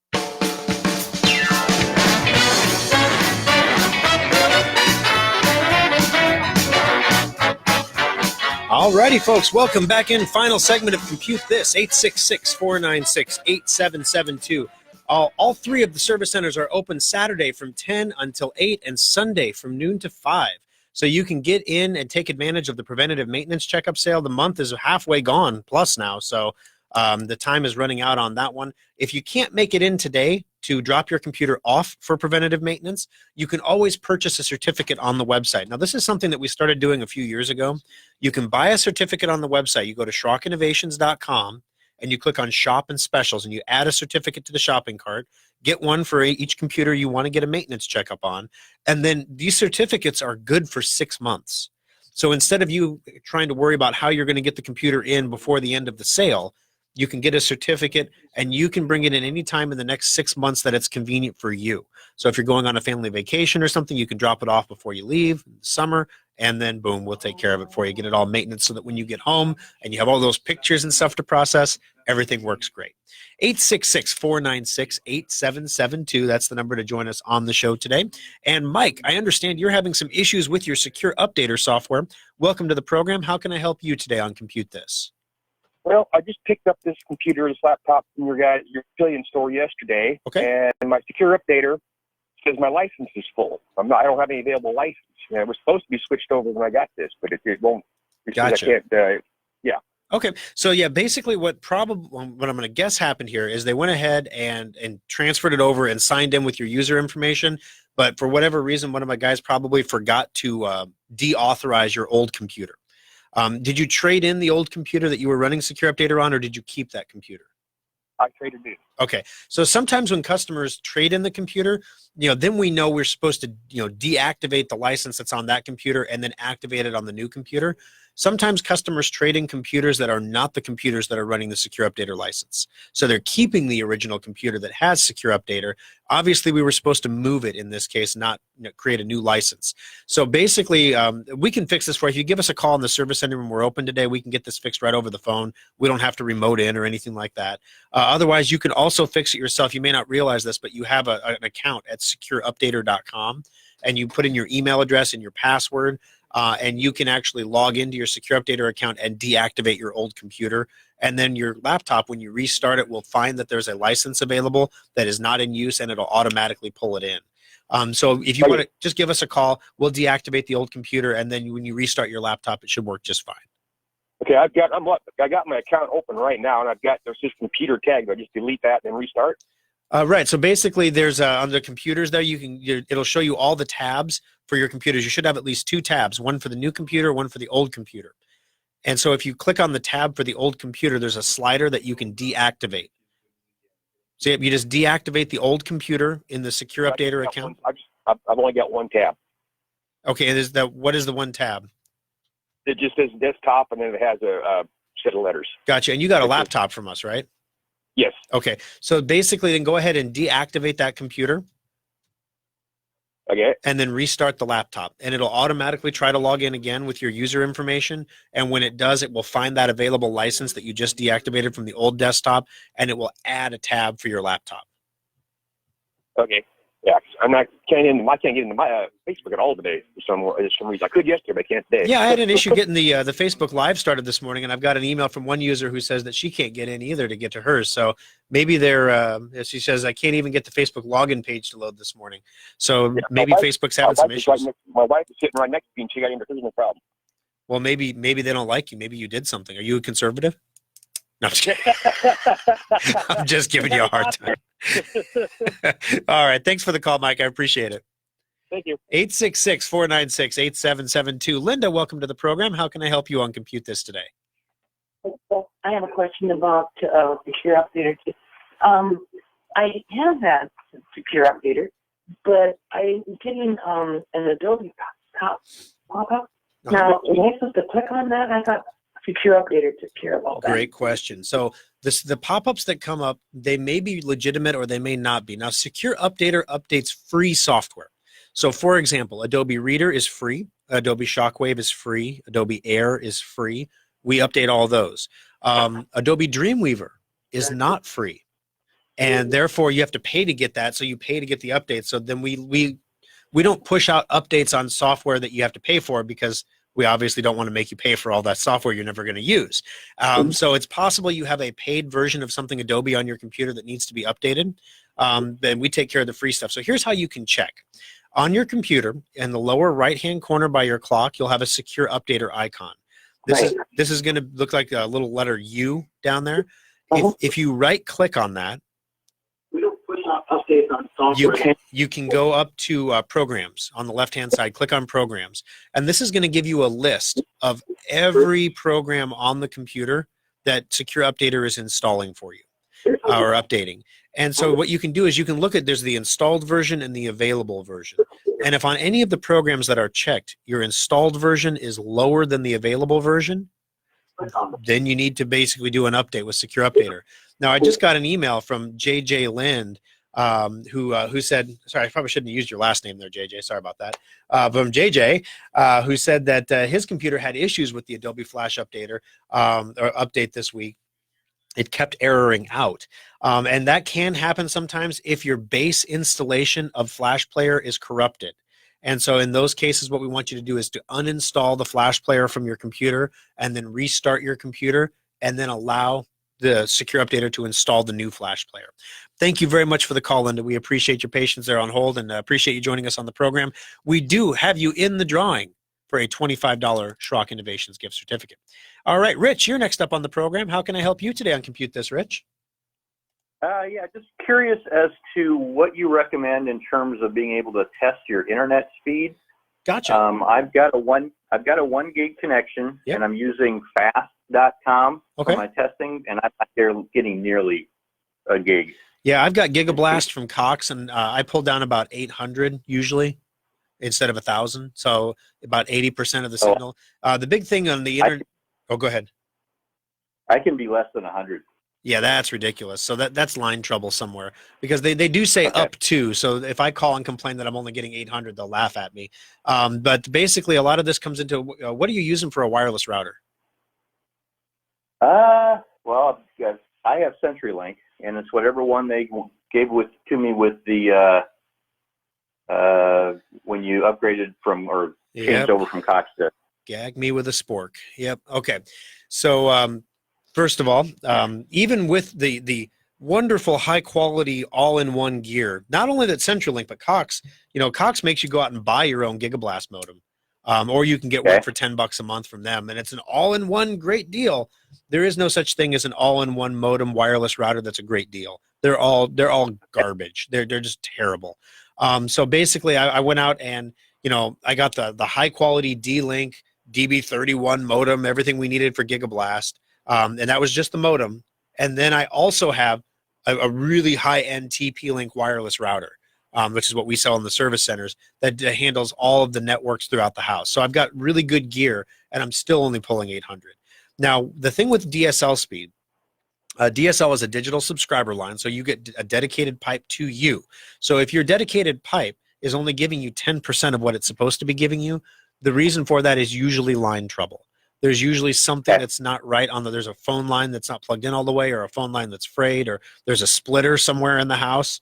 Alrighty, folks, welcome back in. Final segment of Compute This, 866-496-8772. All three of the service centers are open Saturday from 10 until 8 and Sunday from noon to 5. So you can get in and take advantage of the preventative maintenance checkup sale. The month is halfway gone plus now, so the time is running out on that one. If you can't make it in today, to drop your computer off for preventative maintenance, you can always purchase a certificate on the website. Now, this is something that we started doing a few years ago. You can buy a certificate on the website. You go to SchrockInnovations.com and you click on Shop and Specials, and you add a certificate to the shopping cart. Get one for each computer you want to get a maintenance checkup on. And then these certificates are good for 6 months. So instead of you trying to worry about how you're going to get the computer in before the end of the sale, you can get a certificate and you can bring it in any time in the next 6 months that it's convenient for you. So if you're going on a family vacation or something, you can drop it off before you leave in the summer, and then boom, we'll take care of it for you. Get it all maintenance so that when you get home and you have all those pictures and stuff to process, everything works great. 866-496-8772. That's the number to join us on the show today. And Mike, I understand you're having some issues with your Secure Updater software. Welcome to the program. How can I help you today on Compute This? Well, I just picked up this laptop from your affiliate store yesterday. Okay. And my Secure Updater says my license is full. I don't have any available license. It was supposed to be switched over when I got this, but it won't. It says Gotcha. I can't. Okay, so yeah, basically what I'm going to guess happened here is they went ahead and transferred it over and signed in with your user information, but for whatever reason, one of my guys probably forgot to deauthorize your old computer. Did you trade in the old computer that you were running Secure Updater on, or did you keep that computer? I traded it. Okay, so sometimes when customers trade in the computer, then we know we're supposed to, deactivate the license that's on that computer and then activate it on the new computer. Sometimes customers trade in computers that are not the computers that are running the Secure Updater license. So they're keeping the original computer that has Secure Updater. Obviously, we were supposed to move it in this case, not create a new license. So basically, we can fix this for you. If you give us a call in the service center when we're open today, we can get this fixed right over the phone. We don't have to remote in or anything like that. Otherwise, you can also fix it yourself. You may not realize this, but you have an account at secureupdater.com, and you put in your email address and your password. And you can actually log into your Secure Updater account and deactivate your old computer. And then your laptop, when you restart it, will find that there's a license available that is not in use, and it'll automatically pull it in. So if you want to just give us a call, we'll deactivate the old computer, and then when you restart your laptop, it should work just fine. Okay, I got my account open right now, and there's this computer tag. Do I just delete that and restart? Right. So basically, there's under computers there. It'll show you all the tabs for your computers. You should have at least 2 tabs: one for the new computer, one for the old computer. And so if you click on the tab for the old computer, there's a slider that you can deactivate. So you just deactivate the old computer in the Secure Updater account. I've only got one tab. Okay. And what is the one tab? It just says desktop, and then it has a set of letters. Gotcha. And you got a laptop from us, right? Yes. Okay. So basically, then go ahead and deactivate that computer. Okay. And then restart the laptop, and it'll automatically try to log in again with your user information. And when it does, it will find that available license that you just deactivated from the old desktop, and it will add a tab for your laptop. Okay. Yeah, I can't get into my Facebook at all today for some reason. I could yesterday, but I can't today. Yeah, I had an issue getting the Facebook Live started this morning, and I've got an email from one user who says that she can't get in either to get to hers. So maybe she says, I can't even get the Facebook login page to load this morning. So maybe Facebook's having some issues. My wife is sitting right next to me, and she got into hers, no problem. Well, maybe they don't like you. Maybe you did something. Are you a conservative? No, I'm just kidding. I'm just giving you a hard time. All right. Thanks for the call, Mike. I appreciate it. Thank you. 866-496-8772. Linda, welcome to the program. How can I help you on Compute This today? I have a question about Secure Updater. I have had Secure Updater, but I'm getting an Adobe pop-up. Now, am I supposed to click on that? I thought Secure Updater took care of all that. Great question. So the pop-ups that come up, they may be legitimate or they may not be. Now, Secure Updater updates free software. So, for example, Adobe Reader is free. Adobe Shockwave is free. Adobe Air is free. We update all those. Adobe Dreamweaver is not free. And therefore, you have to pay to get that. So you pay to get the updates. So then we don't push out updates on software that you have to pay for, because we obviously don't want to make you pay for all that software you're never going to use. So it's possible you have a paid version of something Adobe on your computer that needs to be updated. Then we take care of the free stuff. So here's how you can check. On your computer, in the lower right-hand corner by your clock, you'll have a Secure Updater icon. This is going to look like a little letter U down there. If you right-click on that, updates on software. You can go up to programs on the left-hand side, click on programs, and this is going to give you a list of every program on the computer that Secure Updater is installing for you or updating. And so what you can do is you can look at, there's the installed version and the available version. And if on any of the programs that are checked, your installed version is lower than the available version, then you need to basically do an update with Secure Updater. Now, I just got an email from JJ Lind, who said, sorry, I probably shouldn't have used your last name there, JJ. Sorry about that. From JJ, who said that his computer had issues with the Adobe Flash Updater or update this week. It kept erroring out. And that can happen sometimes if your base installation of Flash Player is corrupted. And so in those cases, what we want you to do is to uninstall the Flash Player from your computer and then restart your computer and then allow the Secure Updater to install the new Flash Player. Thank you very much for the call, Linda. We appreciate your patience there on hold and appreciate you joining us on the program. We do have you in the drawing for a $25 Schrock Innovations gift certificate. All right, Rich, you're next up on the program. How can I help you today on Compute This, Rich? Yeah, just curious as to what you recommend in terms of being able to test your internet speed. Gotcha. I've got a 1 gig connection, Yep. and I'm using fast.com Okay. for my testing, and I'm not there getting nearly a gig. Yeah, I've got Gigablast from Cox, and I pull down about 800 usually instead of 1,000, so about 80% of the signal. The big thing on the internet. Oh, go ahead. I can be less than 100. Yeah, that's ridiculous. So that's line trouble somewhere because they do say Okay. up to. So if I call and complain that I'm only getting 800, they'll laugh at me. But basically, a lot of this comes into what are you using for a wireless router? Well, I have CenturyLink, and it's whatever one they gave to me with the when you upgraded from or changed Yep. over from Cox to. Gag me with a spork. Yep. Okay. So first of all, even with the wonderful high quality all-in-one gear, not only that CenturyLink, but Cox, Cox makes you go out and buy your own Gigablast modem. Or you can get one for $10 a month from them, and it's an all-in-one great deal. There is no such thing as an all-in-one modem wireless router that's a great deal. They're all garbage. They're just terrible. So basically, I went out and I got the high quality D-Link DB31 modem, everything we needed for Gigablast, and that was just the modem. And then I also have a really high-end TP-Link wireless router. Which is what we sell in the service centers, that handles all of the networks throughout the house. So I've got really good gear, and I'm still only pulling 800. Now, the thing with DSL speed, DSL is a digital subscriber line, so you get a dedicated pipe to you. So if your dedicated pipe is only giving you 10% of what it's supposed to be giving you, the reason for that is usually line trouble. There's usually something that's not right there's a phone line that's not plugged in all the way, or a phone line that's frayed, or there's a splitter somewhere in the house.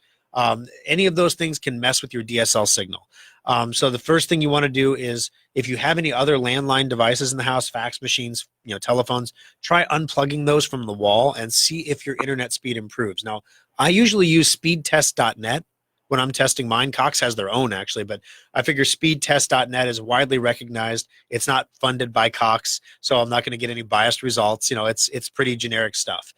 Any of those things can mess with your DSL signal. So the first thing you want to do is, if you have any other landline devices in the house, fax machines, telephones, try unplugging those from the wall and see if your internet speed improves. Now, I usually use speedtest.net when I'm testing mine. Cox has their own actually, but I figure speedtest.net is widely recognized. It's not funded by Cox, so I'm not going to get any biased results. It's pretty generic stuff.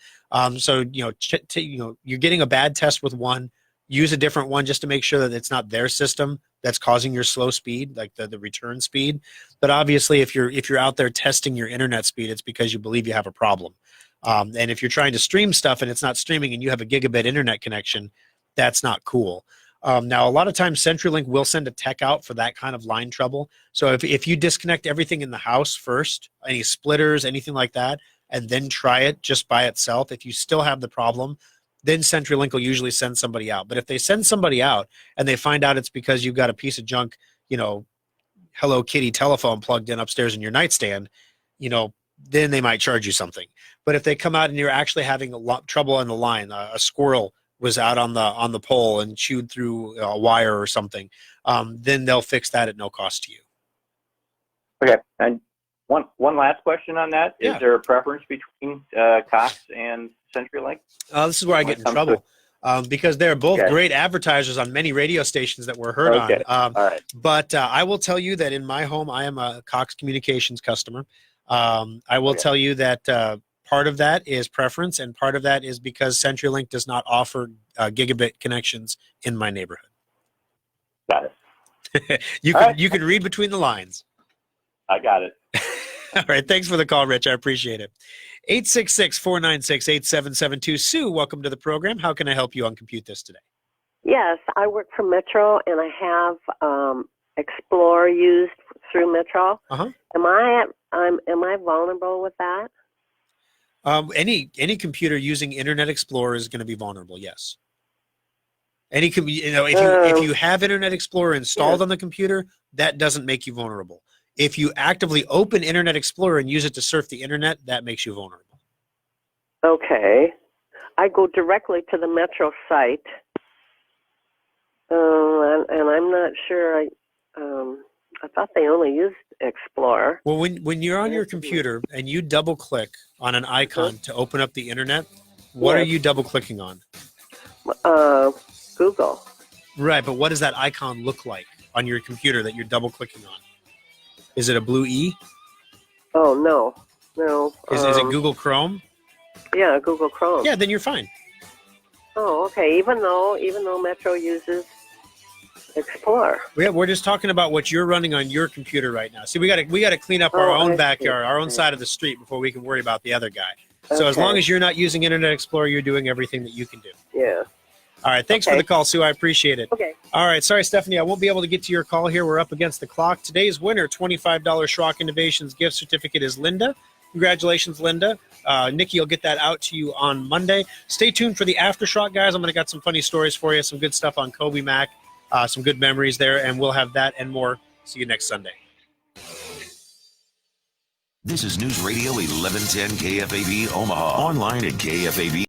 So you're getting a bad test with one. Use a different one just to make sure that it's not their system that's causing your slow speed, like the return speed. But obviously, if you're out there testing your internet speed, it's because you believe you have a problem. And if you're trying to stream stuff and it's not streaming and you have a gigabit internet connection, that's not cool. Now, a lot of times CenturyLink will send a tech out for that kind of line trouble. So if you disconnect everything in the house first, any splitters, anything like that, and then try it just by itself, if you still have the problem, then CenturyLink will usually send somebody out. But if they send somebody out and they find out it's because you've got a piece of junk, Hello Kitty telephone plugged in upstairs in your nightstand, then they might charge you something. But if they come out and you're actually having trouble on the line, a squirrel was out on the pole and chewed through a wire or something, then they'll fix that at no cost to you. Okay, and one last question on that. Yeah. Is there a preference between Cox and CenturyLink? This is where I get in trouble because they're both great advertisers on many radio stations that we're heard on. All right. But I will tell you that in my home, I am a Cox Communications customer. I will tell you that part of that is preference, and part of that is because CenturyLink does not offer gigabit connections in my neighborhood. Got it. You can read between the lines. I got it. All right. Thanks for the call, Rich. I appreciate it. 866-496-8772. Sue, welcome to the program. How can I help you on Compute This today? Yes, I work for Metro, and I have Explorer used through Metro. Uh-huh. Am I vulnerable with that? Any computer using Internet Explorer is going to be vulnerable. Yes. If you have Internet Explorer installed on the computer, that doesn't make you vulnerable. If you actively open Internet Explorer and use it to surf the internet, that makes you vulnerable. Okay. I go directly to the Metro site, and I'm not sure. I thought they only used Explorer. Well, when you're on your computer and you double-click on an icon to open up the internet, what are you double-clicking on? Google. Right, but what does that icon look like on your computer that you're double-clicking on? Is it a blue E? Oh, no. Is it Google Chrome? Yeah, Google Chrome. Yeah, then you're fine. Oh, okay. Even though Metro uses Explorer. Yeah, we're just talking about what you're running on your computer right now. See, we got to clean up our own backyard, our own side of the street before we can worry about the other guy. So as long as you're not using Internet Explorer, you're doing everything that you can do. Yeah. All right. Thanks for the call, Sue. I appreciate it. Okay. All right. Sorry, Stephanie. I won't be able to get to your call here. We're up against the clock. Today's winner, $25 Schrock Innovations gift certificate, is Linda. Congratulations, Linda. Nikki will get that out to you on Monday. Stay tuned for the Aftershock, guys. I'm going to got some funny stories for you, some good stuff on Kobe Mac, some good memories there, and we'll have that and more. See you next Sunday. This is News Radio 1110 KFAB Omaha. Online at KFAB.